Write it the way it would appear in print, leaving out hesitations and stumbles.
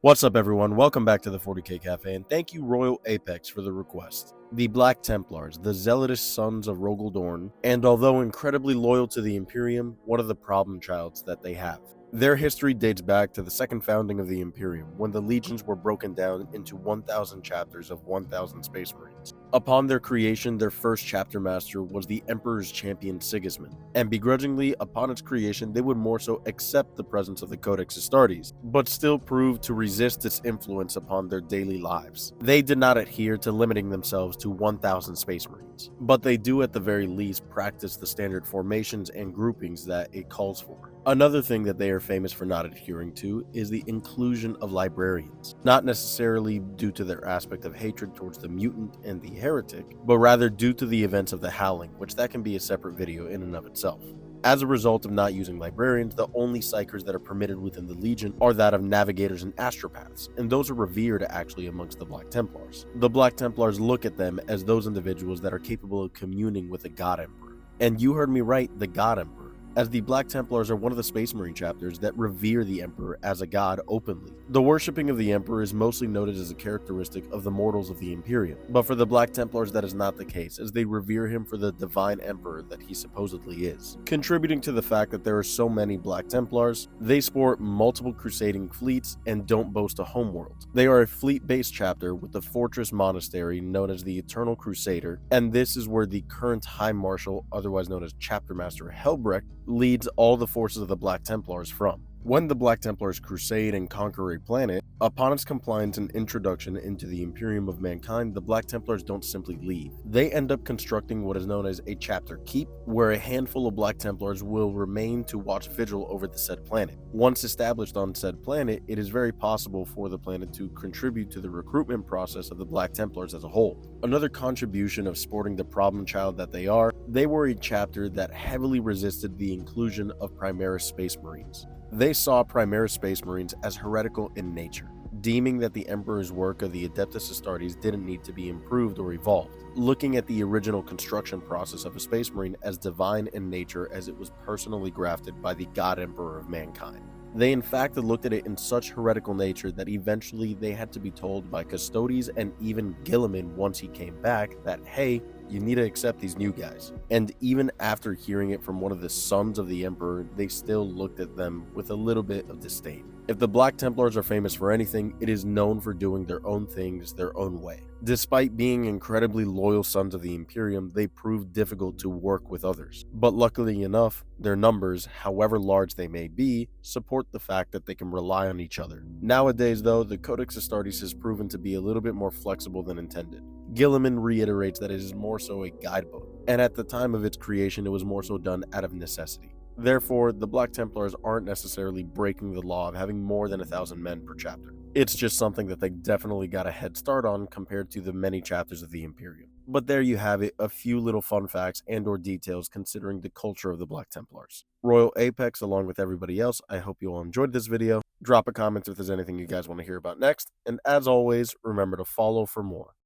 What's up, everyone? Welcome back to the 40K Cafe, and thank you, Royal Apex, for the request. The Black Templars, the zealotous sons of Dorn, and although incredibly loyal to the Imperium, one of the problem childs that they have. Their history dates back to the second founding of the Imperium, when the legions were broken down into 1,000 chapters of 1,000 Space Marines. Upon their creation, their first chapter master was the Emperor's champion Sigismund, and begrudgingly, upon its creation, they would more so accept the presence of the Codex Astartes, but still proved to resist its influence upon their daily lives. They did not adhere to limiting themselves to 1,000 Space Marines, but they do at the very least practice the standard formations and groupings that it calls for. Another thing that they are famous for not adhering to is the inclusion of librarians, not necessarily due to their aspect of hatred towards the mutant and the heretic, but rather due to the events of the Howling, which that can be a separate video in and of itself. As a result of not using librarians, the only psychers that are permitted within the Legion are that of navigators and astropaths, and those are revered actually amongst the Black Templars. The Black Templars look at them as those individuals that are capable of communing with the God Emperor. And you heard me right, the God Emperor, as the Black Templars are one of the Space Marine chapters that revere the Emperor as a god openly. The worshipping of the Emperor is mostly noted as a characteristic of the mortals of the Imperium, but for the Black Templars that is not the case, as they revere him for the divine Emperor that he supposedly is. Contributing to the fact that there are so many Black Templars, they sport multiple crusading fleets and don't boast a homeworld. They are a fleet-based chapter with the fortress monastery known as the Eternal Crusader, and this is where the current High Marshal, otherwise known as Chapter Master Helbrecht, leads all the forces of the Black Templars from. When the Black Templars crusade and conquer a planet, upon its compliance and introduction into the Imperium of Mankind, the Black Templars don't simply leave. They end up constructing what is known as a chapter keep, where a handful of Black Templars will remain to watch vigil over the said planet. Once established on said planet, it is very possible for the planet to contribute to the recruitment process of the Black Templars as a whole. Another contribution of sporting the problem child that they are, they were a chapter that heavily resisted the inclusion of Primaris Space Marines. They saw Primaris Space Marines as heretical in nature, deeming that the Emperor's work of the Adeptus Astartes didn't need to be improved or evolved, looking at the original construction process of a Space Marine as divine in nature as it was personally grafted by the God Emperor of Mankind. They in fact looked at it in such heretical nature that eventually they had to be told by Custodes and even Guilliman once he came back that, hey, you need to accept these new guys. And even after hearing it from one of the sons of the Emperor, they still looked at them with a little bit of disdain. If the Black Templars are famous for anything, it is known for doing their own things their own way. Despite being incredibly loyal sons of the Imperium, they proved difficult to work with others. But luckily enough, their numbers, however large they may be, support the fact that they can rely on each other. Nowadays though, the Codex Astartes has proven to be a little bit more flexible than intended. Guilliman reiterates that it is more so a guidebook, and at the time of its creation it was more so done out of necessity. Therefore, the Black Templars aren't necessarily breaking the law of having more than 1,000 men per chapter. It's just something that they definitely got a head start on compared to the many chapters of the Imperium. But there you have it, a few little fun facts and or details considering the culture of the Black Templars. Royal Apex, along with everybody else, I hope you all enjoyed this video. Drop a comment if there's anything you guys want to hear about next, and as always, remember to follow for more.